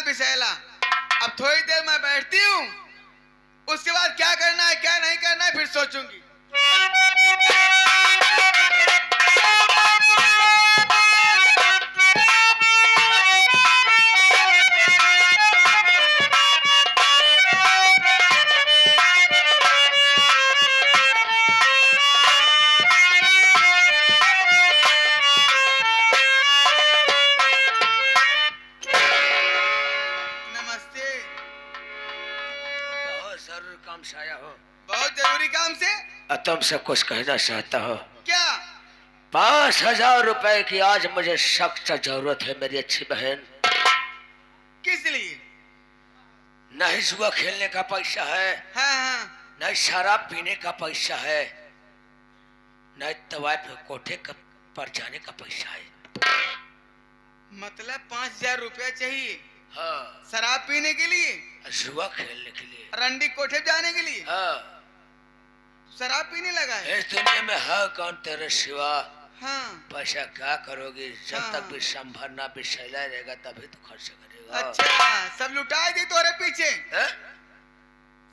विशैला। अब थोड़ी देर मैं बैठती हूँ, उसके बाद क्या करना है क्या नहीं करना है फिर सोचूंगी। काम से आया हो? बहुत जरूरी काम से। तुमसे कुछ कहना चाहता हो। क्या? 5,000 रुपए की आज मुझे सख्त जरूरत है मेरी अच्छी बहन। किस लिए? नहीं जुआ खेलने का पैसा है, हाँ। नहीं शराब पीने का पैसा है, नहीं तवाइफ कोठे पर जाने का पैसा है। मतलब 5,000 रुपया चाहिए? हाँ। शराब पीने के लिए, जुआ खेलने के लिए, रंडी कोठे जाने के लिए। हाँ। शराब पीने लगा है? इस दुनिया में है कौन तेरे सिवा? हाँ। पैसा क्या करोगी जब हाँ। तक भी संभरना विषैला रहेगा तभी तो खर्च करेगा। अच्छा, सब लुटाए दी तोरे पीछे?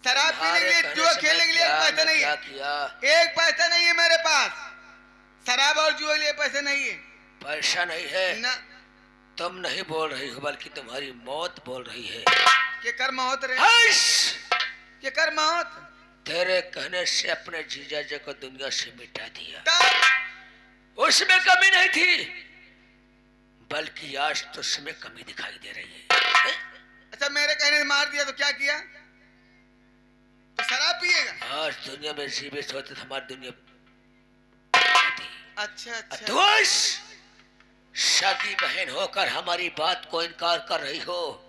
शराब पीने के लिए, जुआ खेलने के लिए एक पैसा नहीं है। किया? एक पैसा नहीं है मेरे पास। शराब और जुआ के लिए पैसे नहीं है। पैसा नहीं है ना। तुम नहीं बोल रही हो बल्कि तुम्हारी मौत बोल रही है। के कर मौत रे? के कर मौत? तेरे कहने से अपने जीजा जी को दुनिया से मिटा दिया। उसमें कमी नहीं थी बल्कि आज तो उसमें कमी दिखाई दे रही है। अच्छा, मेरे कहने से मार दिया तो क्या किया? तो शराब पिएगा? आज दुनिया में जीवित होते तो हमारी दुनिया। अच्छा। दोष शादी बहन होकर हमारी बात को इनकार कर रही हो।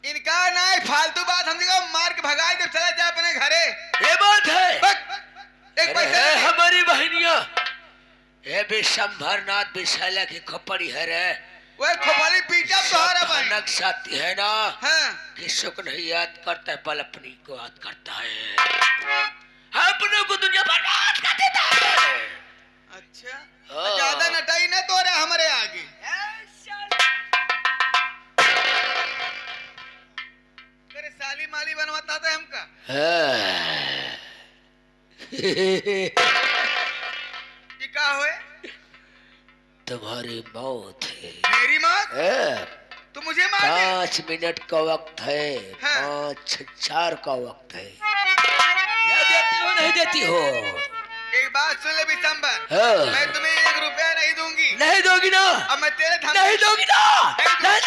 इनकार नहीं, फालतू बात। हम देखो मार के भगा के चला जा अपने घरे। ये बात है। एक पैसा है हमारी बहनिया। ये भी संभरनाथ विशाला की खोपड़ी है रे। वो खोपड़ी पीटा तोहरा भनक साथी है ना। हाँ। कि सुख नहीं याद करता है बल अपनी को याद करता है। अपने को दुनिया बर्बाद कर देता है। अच्छा, ज्यादा नटाई ना तोरे हमारे आगे। तेरे साली माली बनवाता था हमका। ये क्या हुए? तुम्हारी मौत है। मेरी मौत? तो मुझे मार दे। 5 मिनट का वक्त है। हाँ। 5-4 का वक्त है। या देती हो नहीं देती हो? एक बात सुन ले बिशंबर। हाँ। मैं तुम्हें 1 रुपया नहीं दूंगी। नहीं दोगी ना? अब मैं तेरे नहीं दोगी ना? नहीं।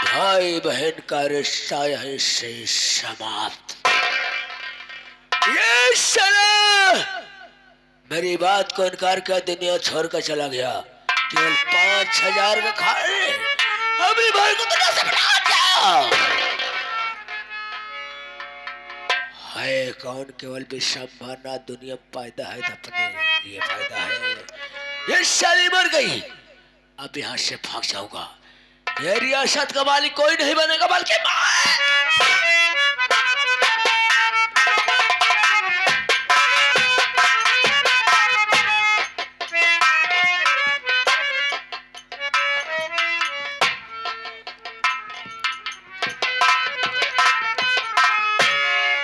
भाई बहन का रिश्ता यहीं से समाप्त। ये साला मेरी बात को इनकार कर दुनिया छोड़ कर चला गया। केवल 5,000 का खाए अभी भाई को दुनिया से मिटा दिया। है कौन? केवल विश्वंभरनाथ दुनिया पैदा है अपने ये फायदा है। ये साली मर गई, अब यहाँ से भाग जाऊंगा। ये रियासत का मालिक कोई नहीं बनेगा बल्कि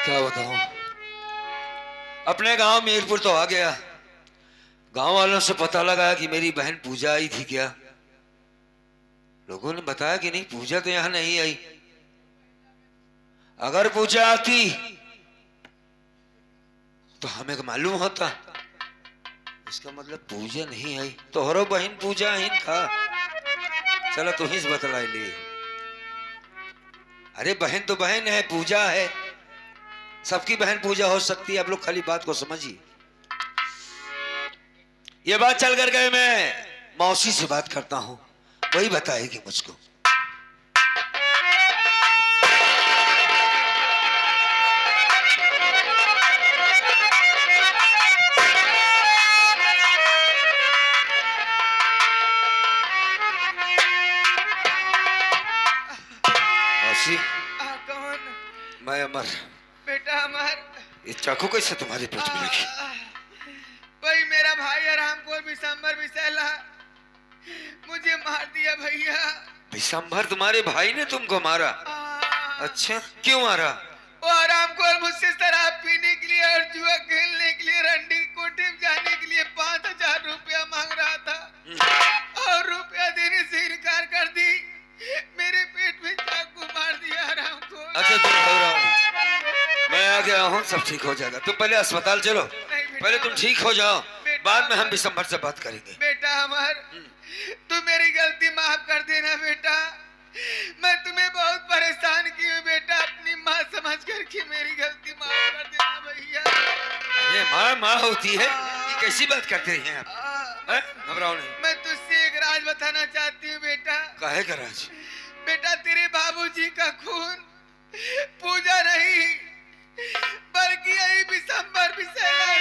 क्या बताऊं? अपने गांव मीरपुर तो आ गया। गांव वालों से पता लगा कि मेरी बहन पूजा आई थी क्या। लोगों ने बताया कि नहीं, पूजा तो यहां नहीं आई। अगर पूजा आती तो हमें मालूम होता। इसका मतलब पूजा नहीं आई तो हरो बहन पूजा ही था। चलो तू ही बतला ले। अरे बहन तो बहन है, पूजा है। सबकी बहन पूजा हो सकती है। आप लोग खाली बात को समझिए। ये बात चल कर गए, मैं मौसी से बात करता हूं, वही बताएगी मुझको। मौसी, कौन? मैं माया मर। बेटा अमर, ये चाकू कैसे तुम्हारे पेट में लगी? वही मेरा भाई आरामखोर विशंबर विशैला मुझे मार दिया भैया। विशंभर तुम्हारे भाई ने तुमको मारा? अच्छा, क्यों मारा? वो आरामखोर मुझसे शराब पीने के लिए और जुआ खेलने के लिए रंडी कोठी में जाने के लिए 5,000 रुपया मांग रहा था और रुपया देने से इनकार कर दी। मेरे पेट में चाकू मार दिया आरामखोर। अच्छा तुम घबराओ नहीं, मैं आ गया हूँ, सब ठीक हो जाएगा। तुम पहले अस्पताल चलो, पहले तुम ठीक हो जाओ, बाद में हम विशंभर से बात करेंगे। बेटा अमर, तू मेरी गलती माफ कर देना बेटा। मैं तुम्हें बहुत परेशान की हूँ बेटा, अपनी माँ समझ कर के मेरी गलती माफ कर देना भैया। अरे माँ माँ होती है, ये कैसी बात करते हैं आप? घबराओ नहीं। मैं तुझसे एक राज बताना चाहती हूँ बेटा। काहे का राज? बेटा तेरे बाबूजी का खून पूजा नहीं बल्कि यही विशंबर विशैला।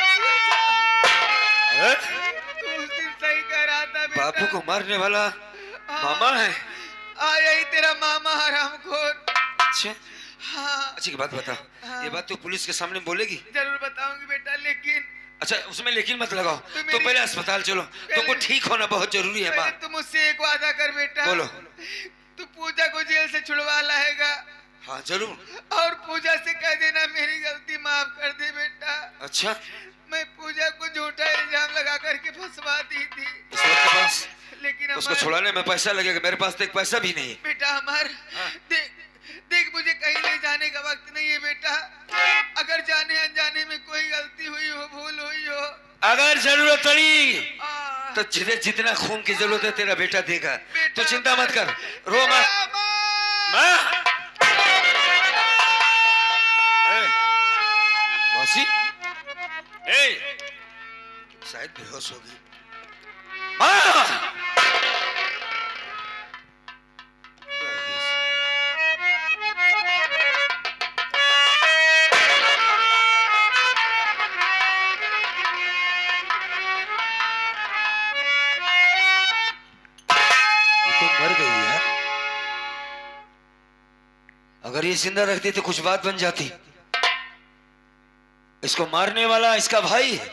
तू उस दिन सही कह रहा था बेटा। बापू को मारने वाला मामा है? यही तेरा मामा हरामखोर। अच्छा हाँ। अच्छी बात बता। हाँ। ये बात तो पुलिस के सामने बोलेगी? जरूर बताऊंगी बेटा, लेकिन अच्छा उसमें लेकिन मत लगाओ, तो पहले अस्पताल चलो, तुमको ठीक होना बहुत जरूरी है। माँ तुम मुझसे एक वादा कर बेटा। बोलो। तू पूजा को जेल से छुड़वा लाएगा। हाँ जरूर। और पूजा से कह देना मेरी गलती माफ कर दे बेटा। अच्छा मैं पूजा को झूठा इल्जाम लगा करके फंसवा दी थी। इस वक्त के पास लेकिन उसको छुड़ाने में पैसा लगेगा, मेरे पास तो एक पैसा भी नहीं है। बेटा अमर, देख देख मुझे कहीं ले जाने का वक्त नहीं है बेटा। अगर जाने अनजाने में कोई गलती हुई हो, भूल हुई हो, अगर जरूरत पड़ी तो जितना खून की जरूरत है तेरा बेटा देगा। तो चिंता मत कर, रो मत। माँ मौसी, शायद बेहोश हो गई। माँ मर गई यार। अगर ये जिंदा रखती तो कुछ बात बन जाती। इसको मारने वाला इसका भाई है,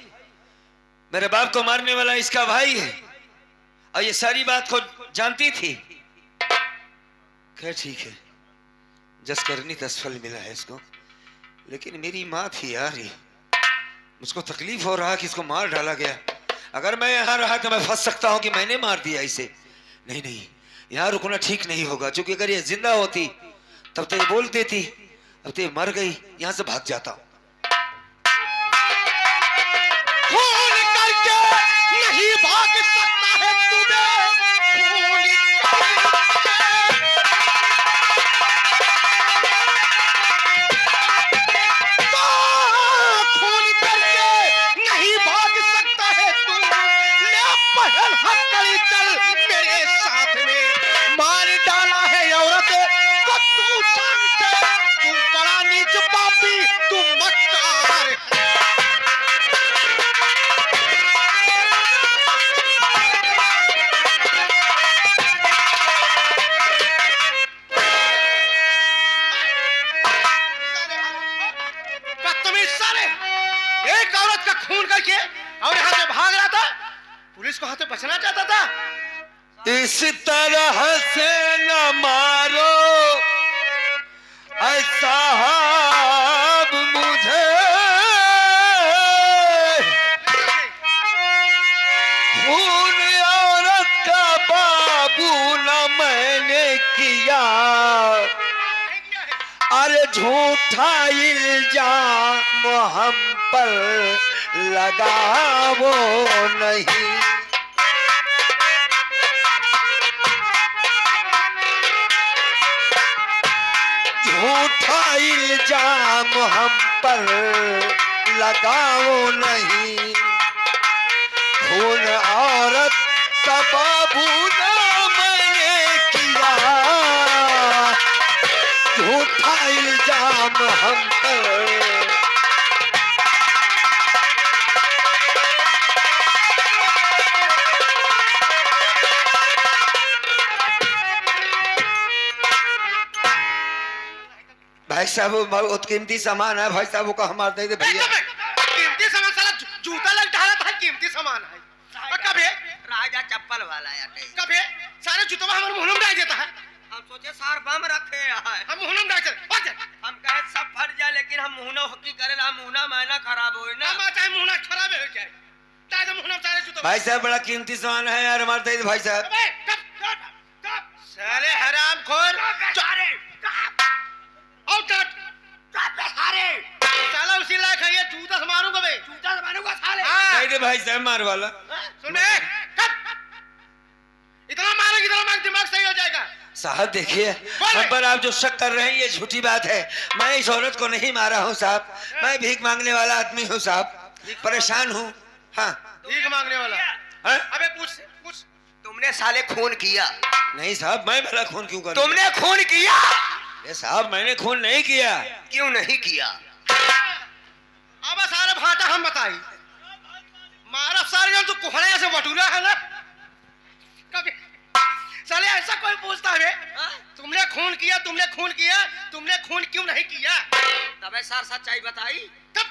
मेरे बाप को मारने वाला इसका भाई है, और ये सारी बात को जानती थी। खैर ठीक है, जस करनी तस फल मिला है इसको। लेकिन मेरी माँ थी यार, ये मुझको तकलीफ हो रहा कि इसको मार डाला गया। अगर मैं यहाँ रहा तो मैं फंस सकता हूँ कि मैंने मार दिया इसे। नहीं नहीं, यहाँ रुकना ठीक नहीं होगा, क्योंकि अगर ये जिंदा होती तब तो ये बोल देती। अब तो ये मर गई, यहाँ से भाग जाता हूँ। खून करके नहीं भाग सकता है खून करके नहीं भाग सकता है तू। ले पहल हथकड़ी चल मेरे साथ में। मार डाला है औरत को तू जानते, तू बड़ा नीच पापी, तू मक्कार है। एक औरत का खून करके और यहाँ से भाग रहा था, पुलिस को हाथ में बचना चाहता था। इस तरह से न मारो ऐ साहब मुझे, खून औरत का बाबू न मैंने किया। अरे झूठा इल्जाम हम पर लगाओ नहीं। झूठा इल्जाम हम पर लगाओ नहीं। खून औरत का बाबू ना मैंने किया। झूठा इल्जाम हम पर। भाई भाई साहब वो बहुत कीमती सामान है भाई साहब, वो कहा मार दे भैया। कीमती सामान साला जूता लग ढाला था, कीमती सामान है। और कभी राजा चप्पल वाला याटे कभी सारे जूतवा हमारे मुंह में डाल देता है। हम सोचे सार बम रखे हैं हम मुंह में डाल चल हम कहे सब फट जाए लेकिन हम मुंह न हकी करे ना, मुंह ना मैना खराब होए ना, हम चाहे मुंह ना खराब हो जाए ताकि मुंह में सारे जूतवा। भाई साहब बड़ा कीमती सामान है यार, मार दे भाई साहब। अबे कब साले हरामखोर सारे और सारे साला उसी लायक है ये, जूता से मारूंगा बे, जूता से मारूंगा साले। दे दे भाई साहब मार वाला। सुन बे इतना मारोगे इतना मार दिमाग सही हो जाएगा। साहब देखिए हम पर आप जो शक कर रहे हैं ये झूठी बात है, मैं इस औरत को नहीं मारा हूँ साहब, मैं भीख मांगने वाला आदमी हूँ साहब, परेशान हूँ। हाँ भीख मांगने वाला हाँ? अबे पूछ पूछ तुमने साले खून किया? नहीं साहब मैं भला खून क्यों करूं? तुमने खून किया? ये साहब मैंने खून नहीं किया। क्यों नहीं किया? अब सारे भाटा हम बताई मारा सारे जन तू कोहड़े ऐसे बटूरा है ना कभी साले ऐसा कोई पूछता है तुमने खून किया, तुमने खून किया, तुमने खून क्यों नहीं किया? तबे सर सच्चाई बताई तब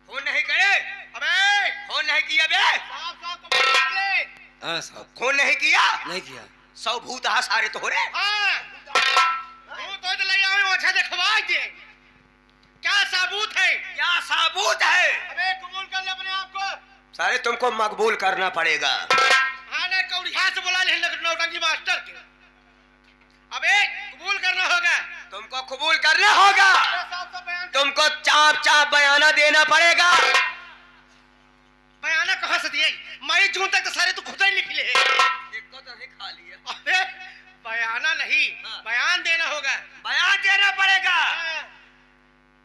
खून नहीं करे। अबे खून नहीं किया बे, साफ साफ को मार ले। हाँ साहब खून नहीं किया। नहीं किया। सौ भूत हा सारे तो हो रे। हां तो ले आवे ओछा दिखवा दे क्या सबूत है, क्या सबूत है? अबे कबूल कर ले अपने आप को। सारे तुमको मकबूल करना पड़ेगा। आने कौड़िया से बुला ले नौटंकी मास्टर के। अबे कबूल करना होगा, तुमको कबूल करना होगा, तुमको चाप चाप बयाना देना पड़ेगा। बयाना कहाँ से दिए? मई जून तक तो सारे तू खुद ही लिख ले। एक को तो नहीं खा लिया। अबे बयाना नहीं बयान देना होगा। बयान देना पड़ेगा,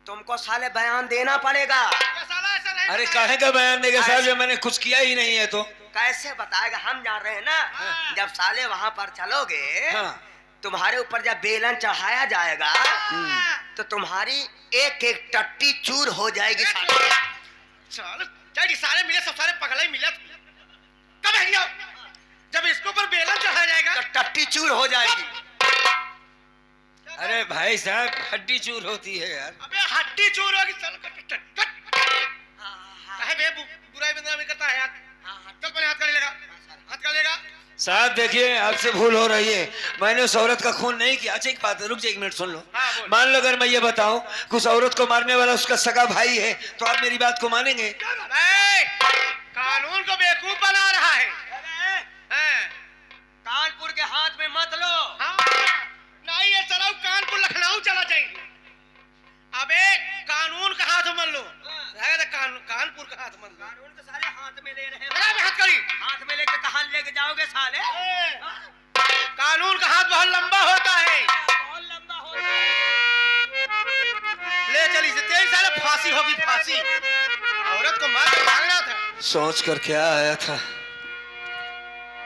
तुमको साले बयान देना पड़ेगा। ये साला ऐसा नहीं अरे बताया। काहे का बयान देगा साहब जब मैंने कुछ किया ही नहीं है तो? कैसे बताएगा? हम जान रहे हैं ना, जब साले वहां पर चलोगे हाँ। तुम्हारे ऊपर जब बेलन चढ़ाया जाएगा तो तुम्हारी एक एक टट्टी चूर हो जाएगी। चल चल सारे मिले, सब सारे पगला ही मिले। कब है ये? जब इसके ऊपर बेलन चढ़ाया जाएगा तो टट्टी चूर हो जाएगी। अरे भाई साहब हड्डी चूर होती है यार। अबे हड्डी चूर होगी। चल काहे बे बुराई बदनामी करता है यार। चल पहले हाथ कर लेगा, हाथ कर लेगा। साहब देखिए आपसे भूल हो रही है, मैंने उस औरत का खून नहीं किया। अच्छा एक बात रुक जाइए, एक मिनट सुन लो। हाँ, बोल। मान लो अगर मैं ये बताऊं कि उस औरत को मारने वाला उसका सगा भाई है तो आप मेरी बात को मानेंगे? कानून को बेवकूफ बना रहा है। हाँ। कानपुर के हाथ में मत लो। हाँ। नहीं ये चलाओ कानपुर लखनऊ चला जाएंगे। अबे कानून का हाथ मन लो, कानपुर का हाथ मन लो। कानून के साले हाथ में ले रहे हैं। बड़ा हाथ करी हाथ में लेके कहां लेके जाओगे साले? कानून का हाथ बहुत लंबा होता है। बहुत लंबा होता है। ले चली से तेरी साले फांसी होगी, फांसी। औरत को मार के भागना था। सोच कर क्या आया था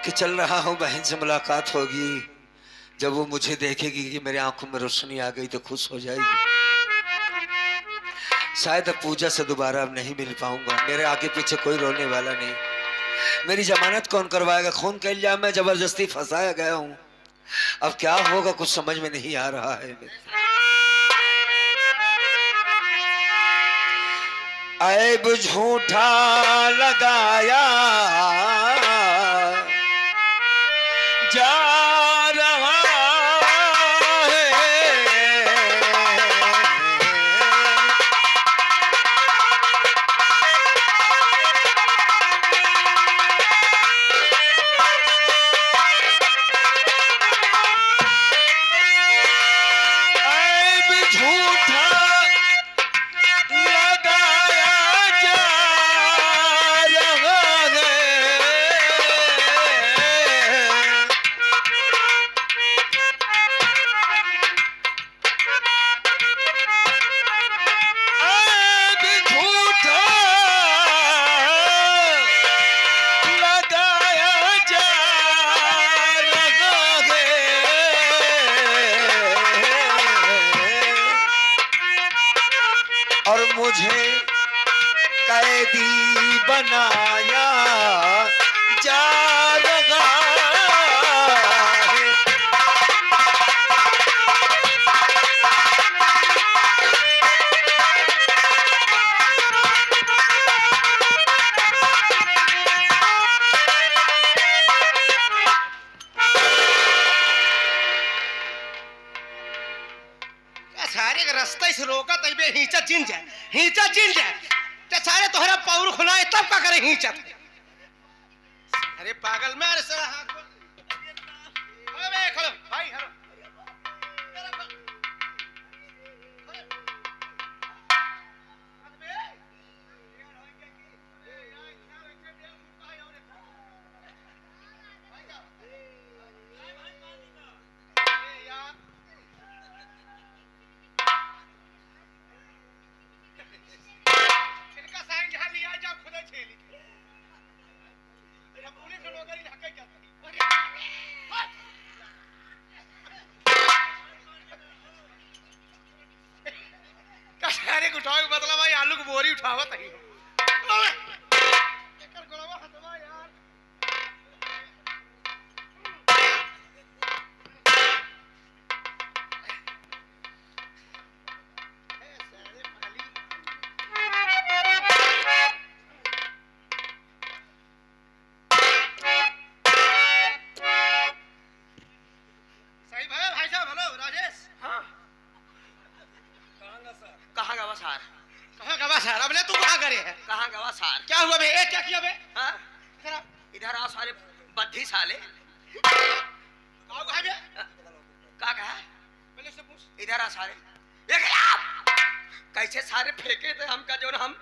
कि चल रहा हूं बहन से मुलाकात होगी, जब वो मुझे देखेगी कि मेरे आंखों में रोशनी आ गई तो खुश हो जाएगी। शायद अब पूजा से दोबारा अब नहीं मिल पाऊंगा, मेरे आगे पीछे कोई रोने वाला नहीं, मेरी जमानत कौन करवाएगा? खून का इल्जाम में जबरदस्ती फंसाया गया हूं, अब क्या होगा कुछ समझ में नहीं आ रहा है। ऐब झूठा लगाया जा रहा है, ऐब झूठा लगाया जा रहा है, ऐब झूठा लगाया जा रहा है और मुझे कैदी बनाया जा रहा है। चिन जाए, हिंचा चिन जाए तो सारे तोहरा पौर खुनाए तब का करे हिंचा। अरे पागल में, अरे साला हाथ खड़ो बे, खड़ो भाई, खड़ो। उठाओ मतलब भाई आलू की बोरी उठावत है। सही भाई साहब, हेलो राजेश। हाँ कहाँ गवा सार? कहाँ गवा सार? अब ले तू कहाँ करे है? कहाँ गवा सार? क्या हुआ बे? ए, क्या किया बे? हाँ इधर आओ सारे बद्धी साले। कहाँ गया बे? का कहा? पहले से पूछ। इधर आ सारे। देख आप कैसे सारे फेंके थे हमका जो हम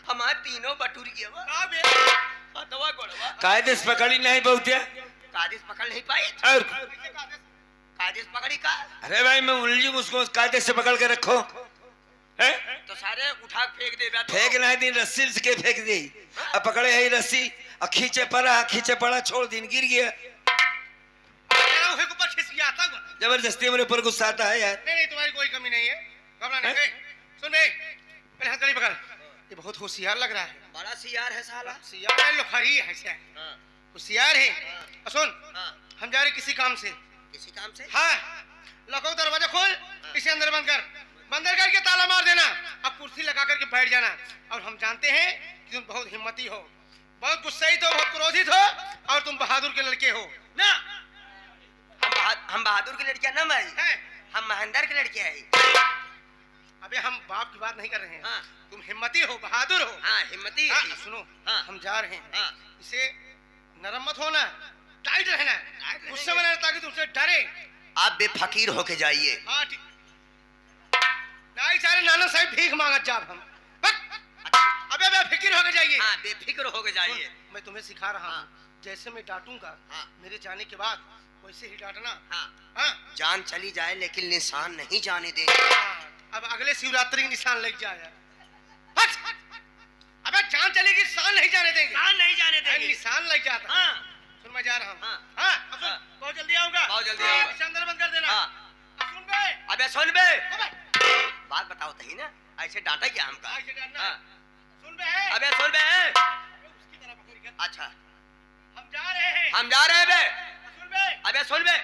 हमारे तीनों बटूर गया वो। कहाँ बे? दवा गोड़वा कायदे से पकड़ी नहीं बहुतिया। कादिश पकड़ नहीं पाई। और कादिश पकड़ी का? अरे भाई मैं उलझी, उसको कायदे से पकड़ के रखो है? तो सारे उठा के फेंक दे रहा। फेंक नहीं दिन रस्सी से के फेंक दी। अब पकड़े है रस्सी और खींचे पड़ा छोड़ दिन गिर गया। ऊपर खिसकिया आता हुआ। जबरदस्ती मेरे ऊपर गुस्सा आता है यार। नहीं तुम्हारी कोई कमी नहीं है, घबराने की। सुन बे, पहले हथकड़ी पकड़। ये बहुत होशियार लग रहा है। बड़ा सियार है साला। होशियार है, लोखरी है ऐसे। होशियार है। और सुन, हम जा रहे किसी काम से। किसी काम से? हाँ, लखो दरवाजा खोल, इसे अंदर बंद कर। बंदर करके ताला मार देना। अब कुर्सी लगा करके बैठ जाना। और हम जानते हैं कि तुम बहुत हिम्मती हो, बहुत गुस्सैत हो, बहुत क्रोधित हो, और तुम बहादुर के लड़के हो ना। हम बहादुर की लड़कियां ना भाई है? हम महेंद्र की लड़कियां हैं। अबे हम बाप की बात नहीं कर रहे हैं। हाँ। तुम हिम्मती हो, बहादुर हो। हाँ हिम्मती हाँ, है। सुनो, हाँ। हम जा रहे हैं। हाँ। इसे नरम मत होना, टाइट रहना, गुस्से में रहना, ताकि तुमसे डरे। आप बेफकीर होके जाइए। हाँ ठीक। नहीं सारे नाना साहब भीख मांगत जाब हम। अबे बेफिक्र होके जाइए। हाँ बेफिक्र होके जाइए। मैं तुम्हें सिखा रहा हाँ। हूँ, जैसे मैं डांटूंगा हाँ। मेरे जाने के बाद वैसे ही डांटना। हाँ हाँ? जान चली जाए लेकिन निशान नहीं जाने देंगे। अब अगले शिवरात्रि के निशान लग जाए। अबे जान चलेगी, शान नहीं जाने देंगे। जान नहीं जाने देंगे। निशान लग जाता। हाँ सुन मैं जा रहा हूँ। हाँ। हाँ, अब सुन, हाँ। बहुत जल्दी आऊंगा। बहुत जल्दी आऊंगा। इसे अंदर बंद कर देना। हाँ। अब सुन बे। अबे सुन बे, अबे, बात बताओ तही ना, ऐसे डांटा क्या हमका? आगे डालना। हाँ। सुन बे। अबे सुन बे। उसकी तरह पकड़ के। अच्छा हम जा रहे हैं। हम जा रहे हैं बे। सुन बे। अबे सुन बे।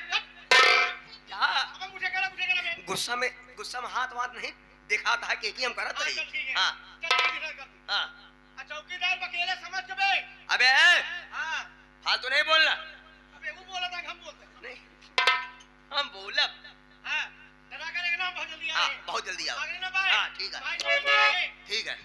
जा अब मुझे करा बे। गुस्सा में हाथ वाथ नहीं दिखा था कि हम करत हाँ, रही। चल ठीक है। हाँ चल ठीक है, कर दूं। हाँ आ, चौकीदार बकेले समझ के बे। अबे हाँ। फालतू नहीं बोलना। अबे वो बोला था कि हम बोलते हैं। नहीं हम बोलब। हाँ, डरा करेगा ना, बहुत जल्दी हाँ आए। बहुत जल्दी आओ। आगे ना भाई। हाँ, ठीक है। भाई, ठीक है।